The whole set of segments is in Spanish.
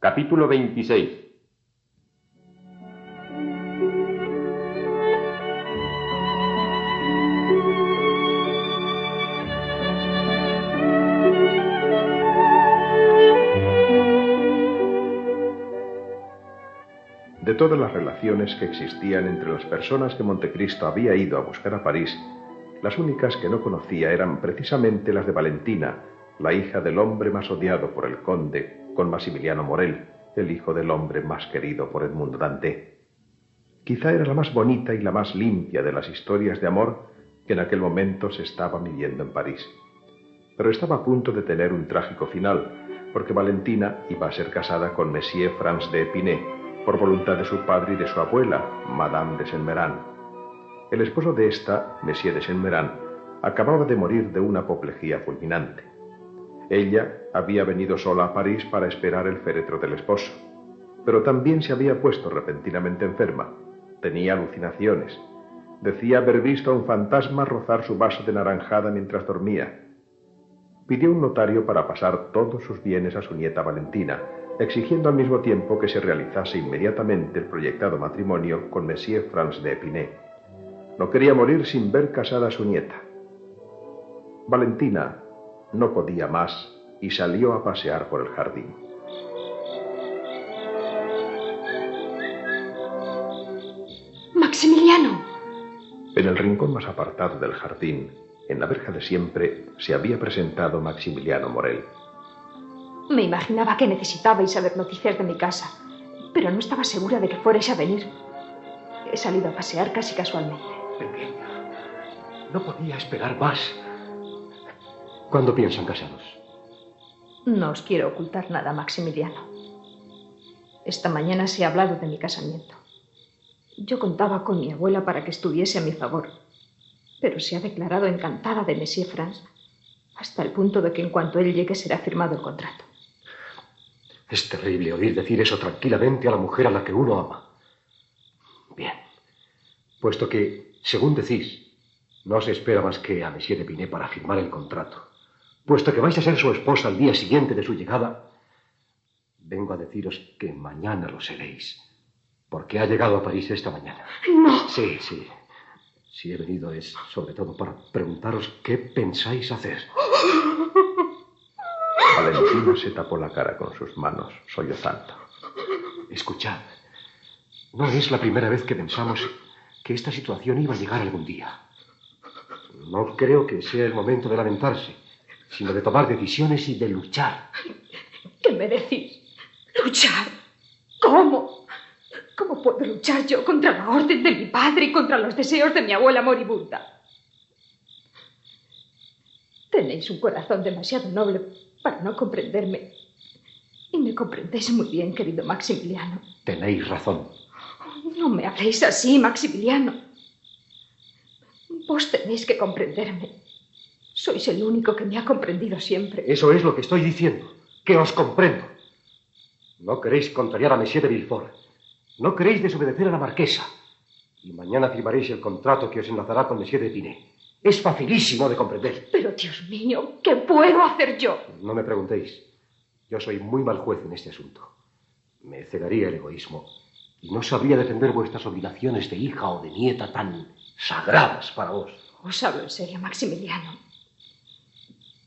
Capítulo 26. De todas las relaciones que existían entre las personas que Montecristo había ido a buscar a París, las únicas que no conocía eran precisamente las de Valentina, la hija del hombre más odiado por el conde, con Maximiliano Morel, el hijo del hombre más querido por Edmundo Dantès. Quizá era la más bonita y la más limpia de las historias de amor que en aquel momento se estaba viviendo en París. Pero estaba a punto de tener un trágico final, porque Valentina iba a ser casada con Monsieur Franz de Épinay, por voluntad de su padre y de su abuela, Madame de Saint-Méran. El esposo de esta, Monsieur de Saint-Méran, acababa de morir de una apoplejía fulminante. Ella había venido sola a París para esperar el féretro del esposo, pero también se había puesto repentinamente enferma. Tenía alucinaciones. Decía haber visto a un fantasma rozar su vaso de naranjada mientras dormía. Pidió un notario para pasar todos sus bienes a su nieta Valentina, exigiendo al mismo tiempo que se realizase inmediatamente el proyectado matrimonio con Monsieur Franz de Épinay. No quería morir sin ver casada a su nieta. Valentina no podía más y salió a pasear por el jardín. ¡Maximiliano! En el rincón más apartado del jardín, en la verja de siempre, se había presentado Maximiliano Morel. Me imaginaba que necesitabais saber noticias de mi casa, pero no estaba segura de que fuerais a venir. He salido a pasear casi casualmente. Pequeña, no podía esperar más. ¿Cuándo piensan casaros? No os quiero ocultar nada, Maximiliano. Esta mañana se ha hablado de mi casamiento. Yo contaba con mi abuela para que estuviese a mi favor, pero se ha declarado encantada de Monsieur Franz, hasta el punto de que en cuanto él llegue será firmado el contrato. Es terrible oír decir eso tranquilamente a la mujer a la que uno ama. Bien, puesto que, según decís, no se espera más que a Monsieur de Épinay para firmar el contrato, puesto que vais a ser su esposa al día siguiente de su llegada, vengo a deciros que mañana lo seréis, porque ha llegado a París esta mañana. ¡No! Sí. Si he venido es sobre todo para preguntaros qué pensáis hacer. Valentina se tapó la cara con sus manos, sollozando. Escuchad, no es la primera vez que pensamos que esta situación iba a llegar algún día. No creo que sea el momento de lamentarse, sino de tomar decisiones y de luchar. ¿Qué me decís? ¿Luchar? ¿Cómo? ¿Cómo puedo luchar yo contra la orden de mi padre y contra los deseos de mi abuela moribunda? Tenéis un corazón demasiado noble para no comprenderme. Y me comprendéis muy bien, querido Maximiliano. Tenéis razón. No me habléis así, Maximiliano. Vos tenéis que comprenderme. Sois el único que me ha comprendido siempre. Eso es lo que estoy diciendo, que os comprendo. No queréis contrariar a Monsieur de Villefort. No queréis desobedecer a la marquesa. Y mañana firmaréis el contrato que os enlazará con Monsieur de Épinay. Es facilísimo de comprender. Pero, Dios mío, ¿qué puedo hacer yo? No me preguntéis. Yo soy muy mal juez en este asunto. Me cegaría el egoísmo y no sabría defender vuestras obligaciones de hija o de nieta tan sagradas para vos. Os hablo en serio, Maximiliano.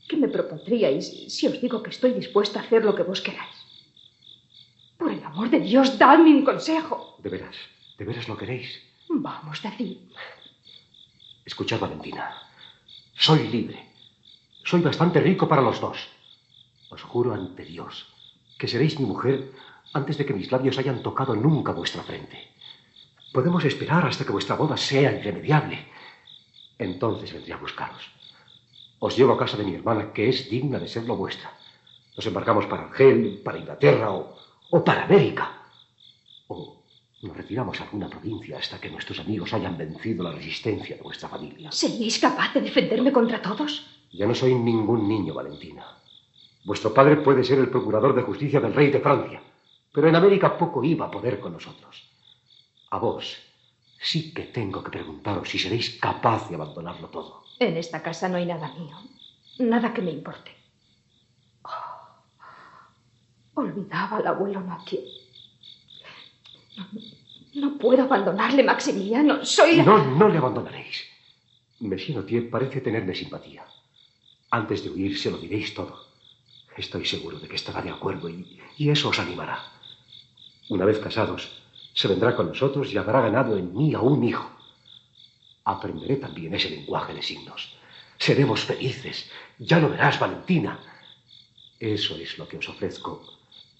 ¿Qué me propondríais si os digo que estoy dispuesta a hacer lo que vos queráis? Por el amor de Dios, dadme un consejo. ¿De veras lo queréis? Vamos, decid. Escuchad, Valentina. Soy libre. Soy bastante rico para los dos. Os juro ante Dios que seréis mi mujer antes de que mis labios hayan tocado nunca vuestra frente. Podemos esperar hasta que vuestra boda sea irremediable. Entonces vendré a buscaros. Os llevo a casa de mi hermana, que es digna de serlo vuestra. Nos embarcamos para Argel, para Inglaterra o para América. O nos retiramos a alguna provincia hasta que nuestros amigos hayan vencido la resistencia de vuestra familia. ¿Seríais capaz de defenderme contra todos? Ya no soy ningún niño, Valentina. Vuestro padre puede ser el procurador de justicia del rey de Francia, pero en América poco iba a poder con nosotros. A vos sí que tengo que preguntaros si seréis capaz de abandonarlo todo. En esta casa no hay nada mío, nada que me importe. Olvidaba al abuelo Notier. No puedo abandonarle, Maximiliano. Soy la... No le abandonaréis. Monsieur Notier parece tenerme simpatía. Antes de huir se lo diréis todo. Estoy seguro de que estará de acuerdo y eso os animará. Una vez casados, se vendrá con nosotros y habrá ganado en mí a un hijo. Aprenderé también ese lenguaje de signos. Seremos felices. Ya lo verás, Valentina. Eso es lo que os ofrezco,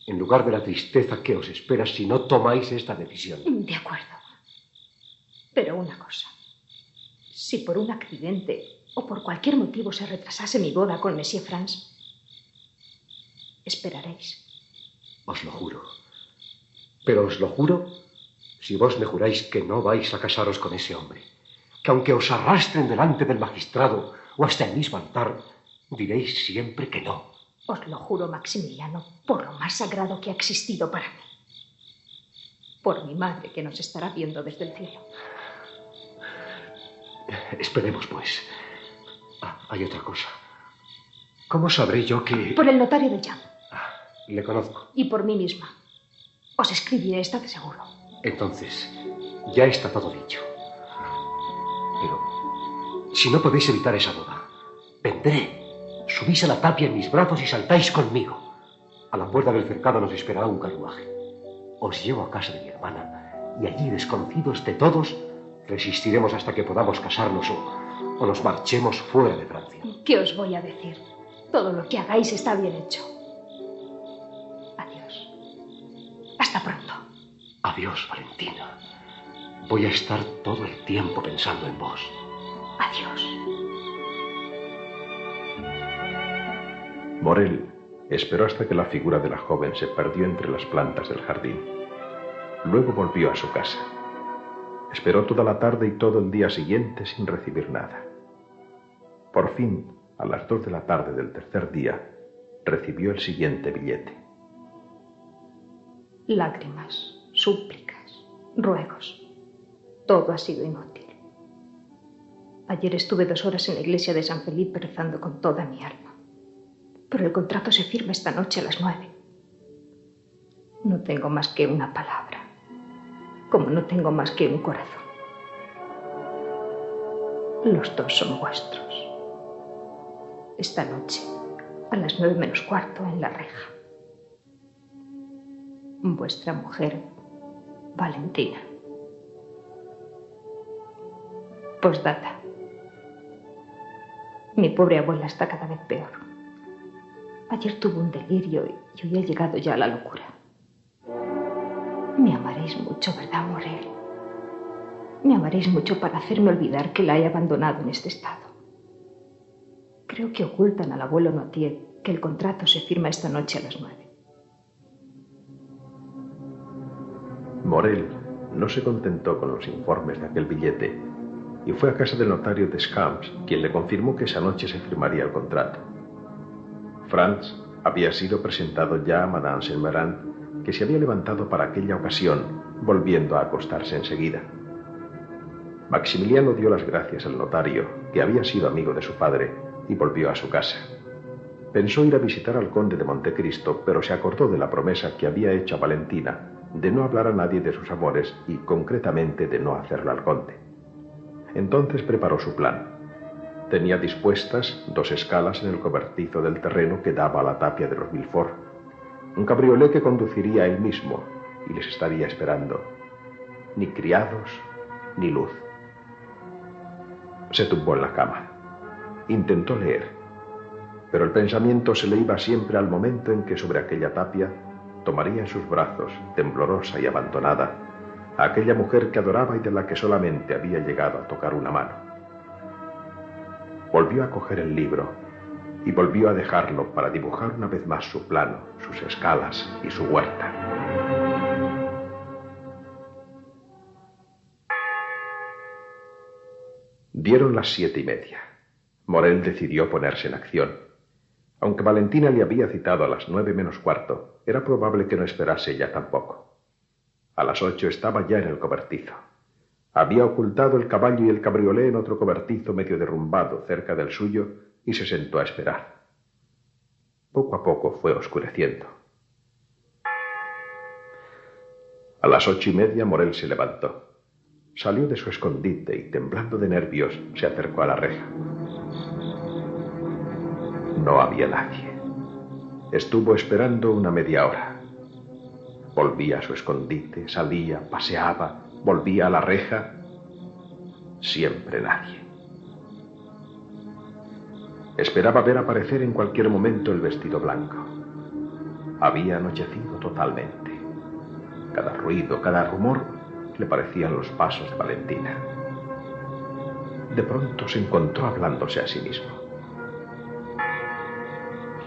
en lugar de la tristeza que os espera si no tomáis esta decisión. De acuerdo. Pero una cosa. Si por un accidente o por cualquier motivo se retrasase mi boda con Monsieur Franz, esperaréis. Os lo juro. Pero os lo juro si vos me juráis que no vais a casaros con ese hombre. Que aunque os arrastren delante del magistrado o hasta el mismo altar, diréis siempre que no. Os lo juro, Maximiliano, por lo más sagrado que ha existido para mí. Por mi madre, que nos estará viendo desde el cielo. Esperemos, pues. Hay otra cosa. ¿Cómo sabré yo que...? Por el notario de Jam. Le conozco. Y por mí misma. Os escribiré, estad seguro. Entonces, ya está todo dicho. Pero, si no podéis evitar esa boda, vendré. Subís a la tapia en mis brazos y saltáis conmigo. A la puerta del cercado nos esperará un carruaje. Os llevo a casa de mi hermana y allí, desconocidos de todos, resistiremos hasta que podamos casarnos o nos marchemos fuera de Francia. ¿Qué os voy a decir? Todo lo que hagáis está bien hecho. Adiós. Hasta pronto. Adiós, Valentina. Voy a estar todo el tiempo pensando en vos. Adiós. Morel esperó hasta que la figura de la joven se perdió entre las plantas del jardín. Luego volvió a su casa. Esperó toda la tarde y todo el día siguiente sin recibir nada. Por fin, a las 2 de la tarde del tercer día, recibió el siguiente billete. Lágrimas, súplicas, ruegos. Todo ha sido inútil. Ayer estuve 2 horas en la iglesia de San Felipe rezando con toda mi alma. Pero el contrato se firma esta noche a las 9. No tengo más que una palabra, como no tengo más que un corazón. Los 2 son vuestros. Esta noche, a las 9 menos cuarto, en la reja. Vuestra mujer, Valentina. Postdata. Mi pobre abuela está cada vez peor. Ayer tuvo un delirio y hoy ha llegado ya a la locura. Me amaréis mucho, ¿verdad, Morel? Me amaréis mucho para hacerme olvidar que la he abandonado en este estado. Creo que ocultan al abuelo Notier que el contrato se firma esta noche a las 9. Morel no se contentó con los informes de aquel billete y fue a casa del notario de Scamps, quien le confirmó que esa noche se firmaría el contrato. Franz había sido presentado ya a Madame Saint-Méran, que se había levantado para aquella ocasión, volviendo a acostarse enseguida. Maximiliano dio las gracias al notario, que había sido amigo de su padre, y volvió a su casa. Pensó ir a visitar al conde de Montecristo, pero se acordó de la promesa que había hecho a Valentina de no hablar a nadie de sus amores y, concretamente, de no hacerlo al conde. Entonces preparó su plan. Tenía dispuestas 2 escalas en el cobertizo del terreno que daba a la tapia de los Villefort, un cabriolé que conduciría él mismo y les estaría esperando. Ni criados, ni luz. Se tumbó en la cama. Intentó leer, pero el pensamiento se le iba siempre al momento en que sobre aquella tapia tomaría en sus brazos, temblorosa y abandonada, a aquella mujer que adoraba y de la que solamente había llegado a tocar una mano. Volvió a coger el libro y volvió a dejarlo para dibujar una vez más su plano, sus escalas y su huerta. Dieron las 7:30. Morel decidió ponerse en acción. Aunque Valentina le había citado a las 9 menos cuarto, era probable que no esperase ella tampoco. A las 8 estaba ya en el cobertizo. Había ocultado el caballo y el cabriolé en otro cobertizo medio derrumbado cerca del suyo y se sentó a esperar. Poco a poco fue oscureciendo. A las 8:30 Morel se levantó. Salió de su escondite y, temblando de nervios, se acercó a la reja. No había nadie. Estuvo esperando una media hora. Volvía a su escondite, salía, paseaba, volvía a la reja. Siempre nadie. Esperaba ver aparecer en cualquier momento el vestido blanco. Había anochecido totalmente. Cada ruido, cada rumor le parecían los pasos de Valentina. De pronto se encontró hablándose a sí mismo.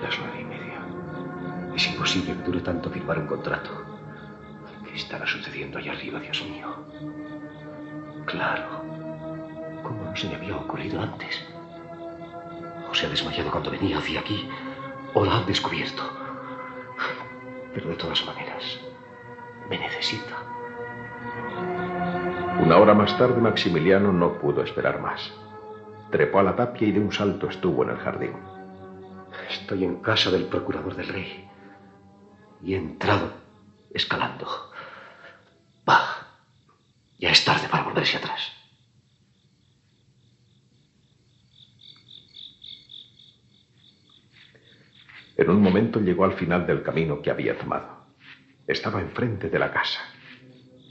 Las 9:30. Es imposible que dure tanto firmar un contrato. ¿Qué estará sucediendo allá arriba, Dios mío? Claro. ¿Cómo no se me había ocurrido antes? O se ha desmayado cuando venía hacia aquí, o la han descubierto. Pero de todas maneras, me necesita. Una hora más tarde Maximiliano no pudo esperar más. Trepó a la tapia y de un salto estuvo en el jardín. Estoy en casa del procurador del rey. Y he entrado escalando. Bah, ya es tarde para volverse atrás. En un momento llegó al final del camino que había tomado. Estaba enfrente de la casa.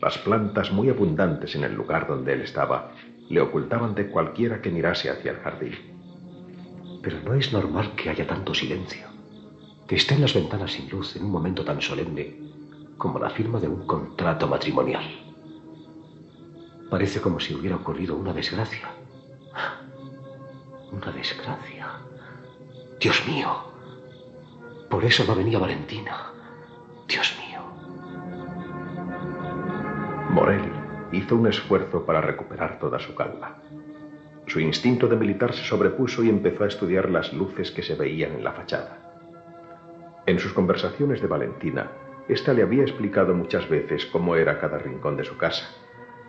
Las plantas muy abundantes en el lugar donde él estaba le ocultaban de cualquiera que mirase hacia el jardín. Pero no es normal que haya tanto silencio, que estén las ventanas sin luz en un momento tan solemne como la firma de un contrato matrimonial. Parece como si hubiera ocurrido una desgracia. Una desgracia. Dios mío. Por eso no venía Valentina. Dios mío. Morel hizo un esfuerzo para recuperar toda su calma. Su instinto de militar se sobrepuso y empezó a estudiar las luces que se veían en la fachada. En sus conversaciones de Valentina, ésta le había explicado muchas veces cómo era cada rincón de su casa,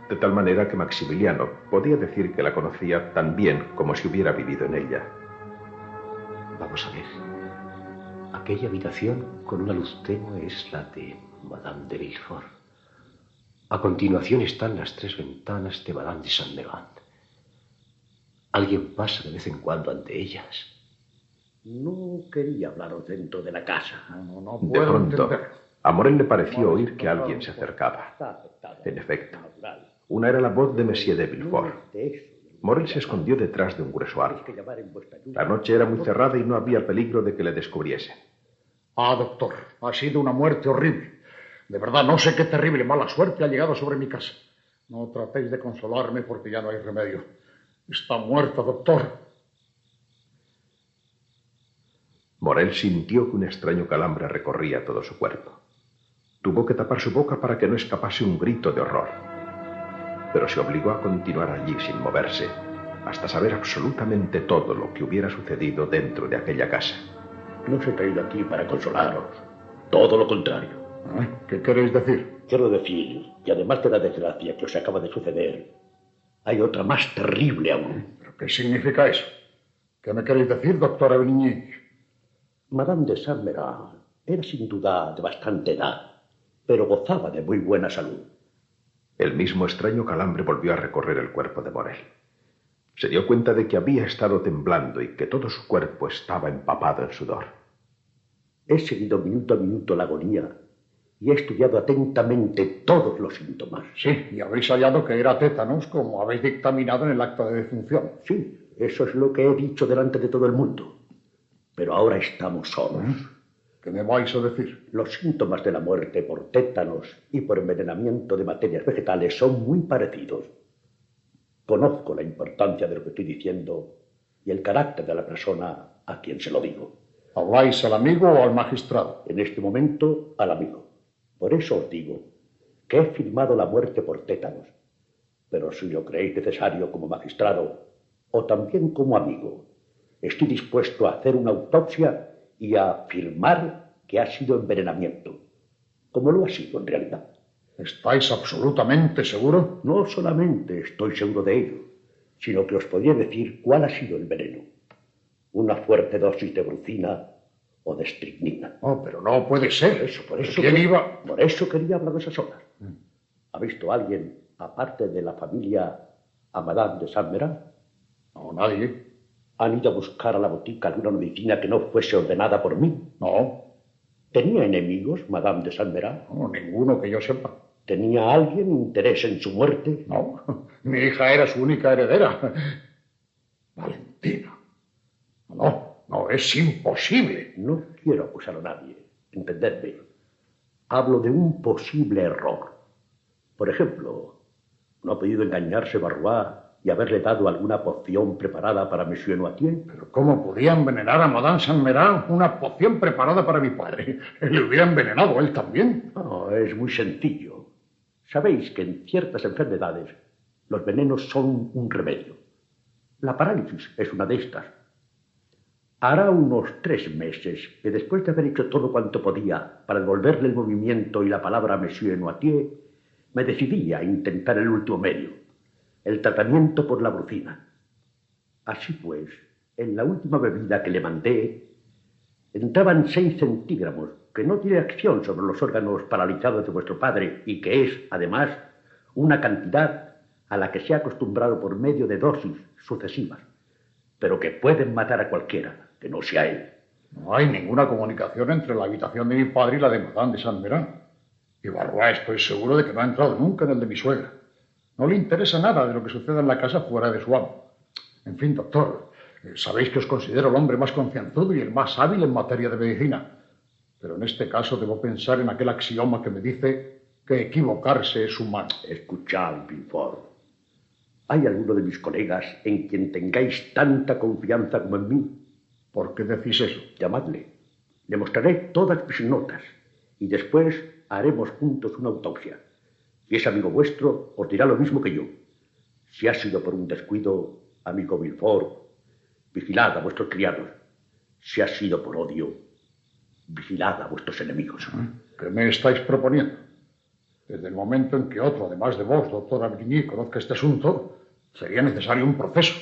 de tal manera que Maximiliano podía decir que la conocía tan bien como si hubiera vivido en ella. Vamos a ver. Aquella habitación con una luz tenue es la de Madame de Villefort. A continuación están las 3 ventanas de Madame de Saint-Méran. Alguien pasa de vez en cuando ante ellas. No quería hablaros dentro de la casa. No de pronto, a Morel le pareció oír que alguien se acercaba. En efecto, una era la voz de Monsieur de Villefort. Morel se escondió detrás de un grueso árbol. La noche era muy cerrada y no había peligro de que le descubriesen. Ah, doctor, ha sido una muerte horrible. De verdad, no sé qué terrible mala suerte ha llegado sobre mi casa. No tratéis de consolarme porque ya no hay remedio. Está muerta, doctor. Morel sintió que un extraño calambre recorría todo su cuerpo. Tuvo que tapar su boca para que no escapase un grito de horror. Pero se obligó a continuar allí sin moverse, hasta saber absolutamente todo lo que hubiera sucedido dentro de aquella casa. No os he traído aquí para consolaros. Todo lo contrario. ¿Qué queréis decir? Quiero decir que además de la desgracia que os acaba de suceder, hay otra más terrible aún. ¿Pero qué significa eso? ¿Qué me queréis decir, doctora Benigni? Madame de Saint-Méran era sin duda de bastante edad, pero gozaba de muy buena salud. El mismo extraño calambre volvió a recorrer el cuerpo de Morel. Se dio cuenta de que había estado temblando y que todo su cuerpo estaba empapado en sudor. He seguido minuto a minuto la agonía y he estudiado atentamente todos los síntomas. Sí, y habéis hallado que era tétanos, como habéis dictaminado en el acta de defunción. Sí, eso es lo que he dicho delante de todo el mundo. Pero ahora estamos solos. ¿Qué me vais a decir? Los síntomas de la muerte por tétanos y por envenenamiento de materias vegetales son muy parecidos. Conozco la importancia de lo que estoy diciendo y el carácter de la persona a quien se lo digo. ¿Habláis al amigo o al magistrado? En este momento, al amigo. Por eso os digo que he firmado la muerte por tétanos. Pero si lo creéis necesario como magistrado o también como amigo, estoy dispuesto a hacer una autopsia y a afirmar que ha sido envenenamiento, como lo ha sido en realidad. ¿Estáis absolutamente seguro? No solamente estoy seguro de ello, sino que os podría decir cuál ha sido el veneno. Una fuerte dosis de brucina o de estricnina. Oh, pero no puede ser. Por eso ¿Quién iba? Por eso quería hablar de esas horas. ¿Ha visto a alguien, aparte de la familia, a Madame de Saint-Méran? No, nadie. ¿Han ido a buscar a la botica alguna medicina que no fuese ordenada por mí? No. ¿Tenía enemigos, Madame de Saint-Méran? No, ninguno que yo sepa. ¿Tenía alguien interés en su muerte? No, mi hija era su única heredera. Valentina. No, es imposible. No quiero acusar a nadie, entendedme. Hablo de un posible error. Por ejemplo, ¿no ha podido engañarse Barrois y haberle dado alguna poción preparada para Monsieur Noirtier? ¿Pero cómo podía envenenar a Madame Saint-Méran una poción preparada para mi padre? Le hubiera envenenado él también. No, es muy sencillo. Sabéis que en ciertas enfermedades los venenos son un remedio. La parálisis es una de estas. Hará unos 3 meses que después de haber hecho todo cuanto podía para devolverle el movimiento y la palabra a Monsieur Noirtier, me decidí a intentar el último medio, el tratamiento por la brucina. Así pues, en la última bebida que le mandé, entraban 6 centígramos, que no tiene acción sobre los órganos paralizados de vuestro padre y que es, además, una cantidad a la que se ha acostumbrado por medio de dosis sucesivas, pero que pueden matar a cualquiera, que no sea él. No hay ninguna comunicación entre la habitación de mi padre y la de Madame de Saint-Méran. Y Barrois estoy seguro de que no ha entrado nunca en el de mi suegra. No le interesa nada de lo que suceda en la casa fuera de su amo. En fin, doctor, sabéis que os considero el hombre más concienzudo y el más hábil en materia de medicina. Pero en este caso debo pensar en aquel axioma que me dice que equivocarse es humano. Escuchad, Villefort. ¿Hay alguno de mis colegas en quien tengáis tanta confianza como en mí? ¿Por qué decís eso? Llamadle. Le mostraré todas mis notas y después haremos juntos una autopsia. Si es amigo vuestro, os dirá lo mismo que yo. Si ha sido por un descuido, amigo Villefort, vigilad a vuestros criados. Si ha sido por odio, vigilad a vuestros enemigos. ¿Qué me estáis proponiendo? Desde el momento en que otro, además de vos, doctor Avrigny, conozca este asunto, sería necesario un proceso.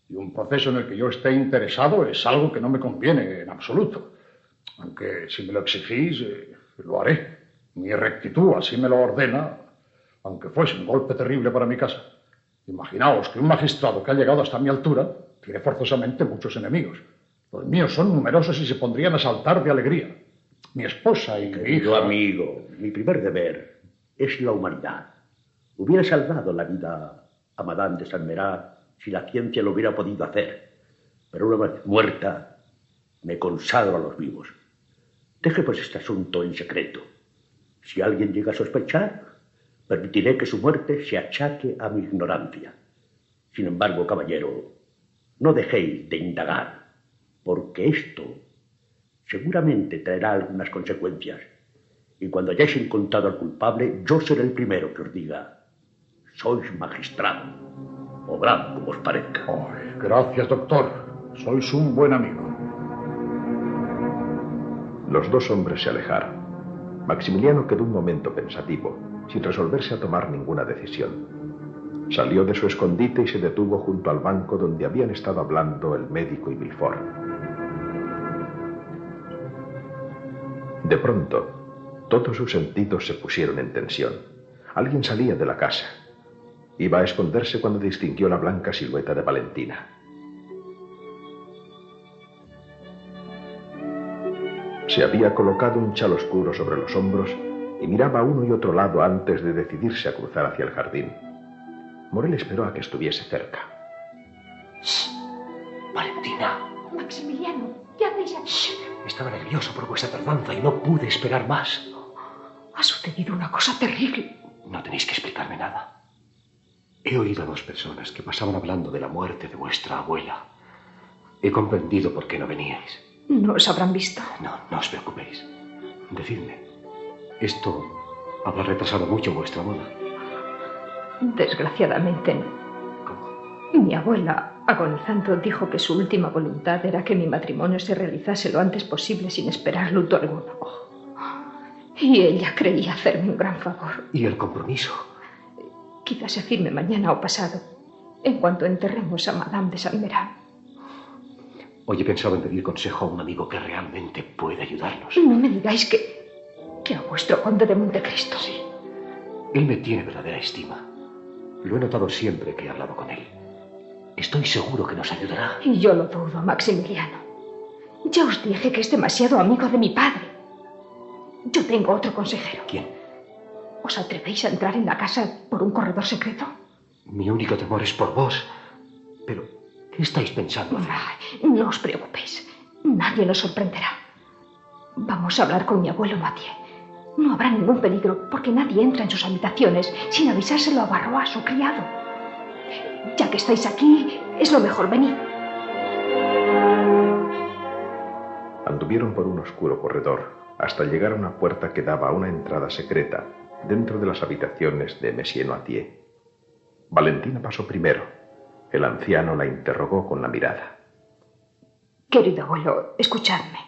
Y un proceso en el que yo esté interesado es algo que no me conviene en absoluto. Aunque si me lo exigís, lo haré. Mi rectitud así me lo ordena, aunque fuese un golpe terrible para mi casa. Imaginaos que un magistrado que ha llegado hasta mi altura tiene forzosamente muchos enemigos. Los míos son numerosos y se pondrían a saltar de alegría. Mi esposa y mi hija... amigo, mi primer deber es la humanidad. Hubiera salvado la vida a Madame de Saint-Méran si la ciencia lo hubiera podido hacer. Pero una vez muerta, me consagro a los vivos. Deje pues este asunto en secreto. Si alguien llega a sospechar, permitiré que su muerte se achaque a mi ignorancia. Sin embargo, caballero, no dejéis de indagar, porque esto seguramente traerá algunas consecuencias. Y cuando hayáis encontrado al culpable, yo seré el primero que os diga: sois magistrado. Obrad como os parezca. Ay, gracias, doctor. Sois un buen amigo. Los 2 hombres se alejaron. Maximiliano quedó un momento pensativo, sin resolverse a tomar ninguna decisión. Salió de su escondite y se detuvo junto al banco donde habían estado hablando el médico y Villefort. De pronto, todos sus sentidos se pusieron en tensión. Alguien salía de la casa. Iba a esconderse cuando distinguió la blanca silueta de Valentina. Se había colocado un chal oscuro sobre los hombros y miraba a uno y otro lado antes de decidirse a cruzar hacia el jardín. Morel esperó a que estuviese cerca. ¡Shh! ¡Valentina! Maximiliano, ¿qué hacéis aquí? Estaba nervioso por vuestra tardanza y no pude esperar más. Ha sucedido una cosa terrible. No tenéis que explicarme nada. He oído a 2 personas que pasaban hablando de la muerte de vuestra abuela. He comprendido por qué no veníais. No os habrán visto. No os preocupéis. Decidme, ¿esto habrá retrasado mucho vuestra boda? Desgraciadamente no. ¿Cómo? Mi abuela, agonizando, dijo que su última voluntad era que mi matrimonio se realizase lo antes posible sin esperar luto alguno. Y ella creía hacerme un gran favor. ¿Y el compromiso? Quizás se firme mañana o pasado, en cuanto enterremos a Madame de Saint-Méran. Hoy he pensado en pedir consejo a un amigo que realmente puede ayudarnos. No me digáis que a vuestro conde de Montecristo. Sí. Él me tiene verdadera estima. Lo he notado siempre que he hablado con él. Estoy seguro que nos ayudará. Y yo lo dudo, Maximiliano. Ya os dije que es demasiado amigo de mi padre. Yo tengo otro consejero. ¿Quién? ¿Os atrevéis a entrar en la casa por un corredor secreto? Mi único temor es por vos. Pero, ¿qué estáis pensando hacer? No os preocupéis. Nadie nos sorprenderá. Vamos a hablar con mi abuelo Mathieu. No habrá ningún peligro porque nadie entra en sus habitaciones sin avisárselo a Barrois, su criado. Ya que estáis aquí, es lo mejor. Venid. Anduvieron por un oscuro corredor hasta llegar a una puerta que daba a una entrada secreta dentro de las habitaciones de Monsieur Noirtier. Valentina pasó primero. El anciano la interrogó con la mirada. Querido abuelo, escuchadme.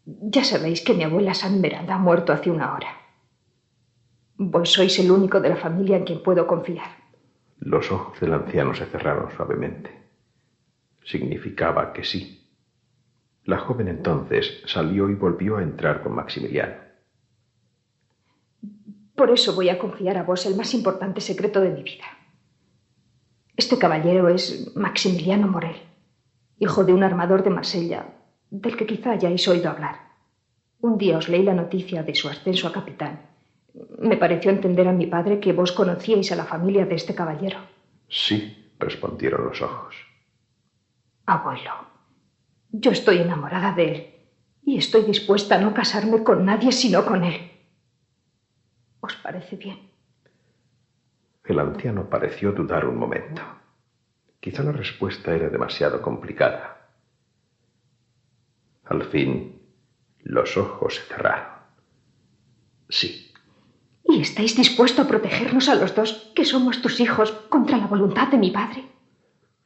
Ya sabéis que mi abuela San Miranda ha muerto hace una hora. Vos sois el único de la familia en quien puedo confiar. Los ojos del anciano se cerraron suavemente. Significaba que sí. La joven entonces salió y volvió a entrar con Maximiliano. Por eso voy a confiar a vos el más importante secreto de mi vida. Este caballero es Maximiliano Morel, hijo de un armador de Marsella, del que quizá hayáis oído hablar. Un día os leí la noticia de su ascenso a capitán. Me pareció entender a mi padre que vos conocíais a la familia de este caballero. Sí, respondieron los ojos. Abuelo, yo estoy enamorada de él y estoy dispuesta a no casarme con nadie sino con él. ¿Os parece bien? El anciano pareció dudar un momento. Quizá la respuesta era demasiado complicada. Al fin, los ojos se cerraron. Sí. ¿Y estáis dispuesto a protegernos a los dos, que somos tus hijos, contra la voluntad de mi padre?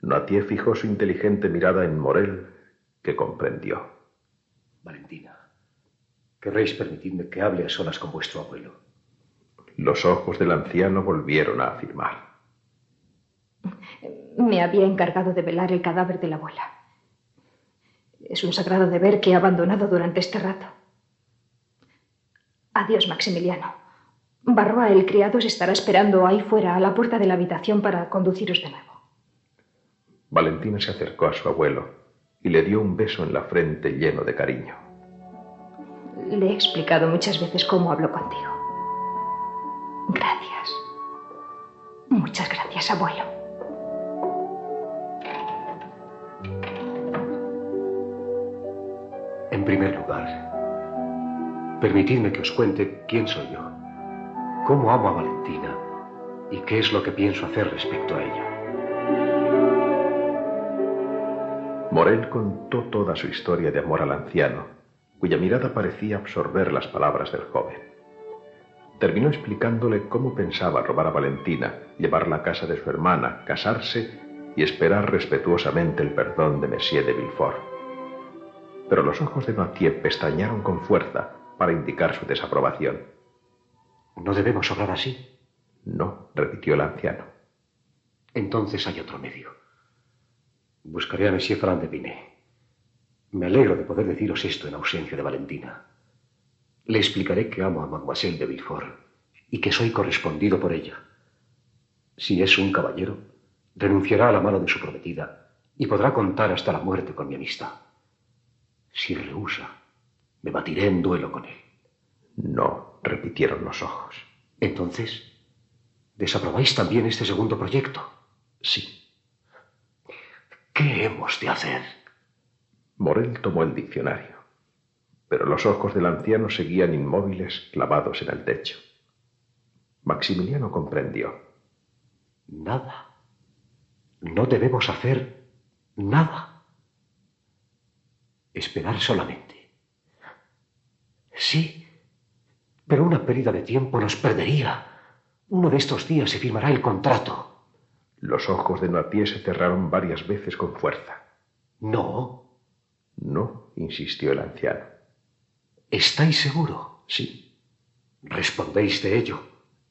Noirtier fijó su inteligente mirada en Morel, que comprendió. Valentina, querréis permitirme que hable a solas con vuestro abuelo. Los ojos del anciano volvieron a afirmar. Me había encargado de velar el cadáver de la abuela. Es un sagrado deber que he abandonado durante este rato. Adiós, Maximiliano. Barrois, el criado, os estará esperando ahí fuera, a la puerta de la habitación, para conduciros de nuevo. Valentina se acercó a su abuelo y le dio un beso en la frente lleno de cariño. Le he explicado muchas veces cómo hablo contigo. Gracias. Muchas gracias, abuelo. En primer lugar, permitidme que os cuente quién soy yo, cómo amo a Valentina y qué es lo que pienso hacer respecto a ella. Morel contó toda su historia de amor al anciano, cuya mirada parecía absorber las palabras del joven. Terminó explicándole cómo pensaba robar a Valentina, llevarla a casa de su hermana, casarse y esperar respetuosamente el perdón de Monsieur de Villefort. Pero los ojos de Noirtier pestañearon con fuerza para indicar su desaprobación. ¿No debemos hablar así? No, repitió el anciano. Entonces hay otro medio. Buscaré a Monsieur Franc de Pinet. Me alegro de poder deciros esto en ausencia de Valentina. Le explicaré que amo a Mademoiselle de Villefort y que soy correspondido por ella. Si es un caballero, renunciará a la mano de su prometida y podrá contar hasta la muerte con mi amistad. Si rehúsa, me batiré en duelo con él. No, repitieron los ojos. Entonces, ¿desaprobáis también este segundo proyecto? Sí. ¿Qué hemos de hacer? Morel tomó el diccionario, pero los ojos del anciano seguían inmóviles, clavados en el techo. Maximiliano comprendió. Nada. No debemos hacer nada. Esperar solamente. Sí, pero una pérdida de tiempo nos perdería. Uno de estos días se firmará el contrato. Los ojos de Noirtier se cerraron varias veces con fuerza. No. No, insistió el anciano. ¿Estáis seguro? Sí. ¿Respondéis de ello?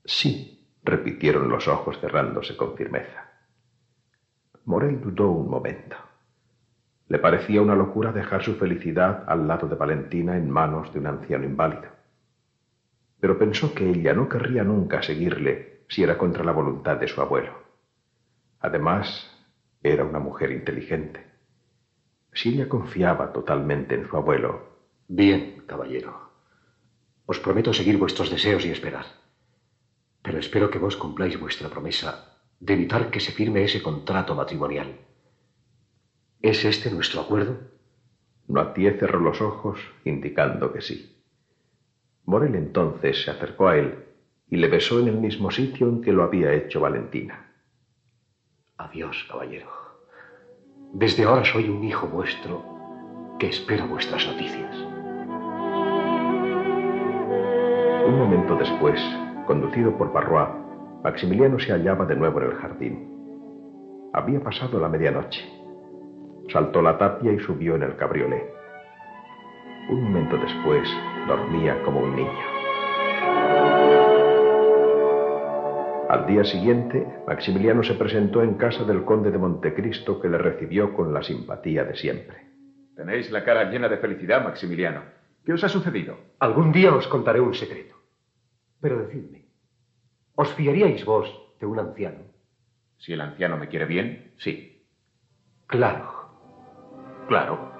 Sí, repitieron los ojos cerrándose con firmeza. Morel dudó un momento. Le parecía una locura dejar su felicidad al lado de Valentina en manos de un anciano inválido. pero pensó que ella no querría nunca seguirle si era contra la voluntad de su abuelo. Además, era una mujer inteligente. Si ella confiaba totalmente en su abuelo... Bien, caballero. Os prometo seguir vuestros deseos y esperar. Pero espero que vos cumpláis vuestra promesa de evitar que se firme ese contrato matrimonial. ¿Es este nuestro acuerdo? Noirtier cerró los ojos, indicando que sí. Morrel entonces se acercó a él y le besó en el mismo sitio en que lo había hecho Valentina. Adiós, caballero. Desde ahora soy un hijo vuestro que espera vuestras noticias. Un momento después, conducido por Barrois, Maximiliano se hallaba de nuevo en el jardín. Había pasado la medianoche. Saltó la tapia y subió en el cabriolé. Un momento después, dormía como un niño. Al día siguiente, Maximiliano se presentó en casa del conde de Montecristo, que le recibió con la simpatía de siempre. Tenéis la cara llena de felicidad, Maximiliano. ¿Qué os ha sucedido? Algún día os contaré un secreto. Pero decidme, ¿os fiaríais vos de un anciano? Si el anciano me quiere bien, sí. Claro. Claro.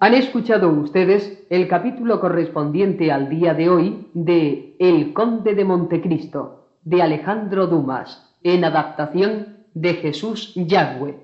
Han escuchado ustedes el capítulo correspondiente al día de hoy de El Conde de Montecristo, de Alejandro Dumas, en adaptación de Jesús Yagüe.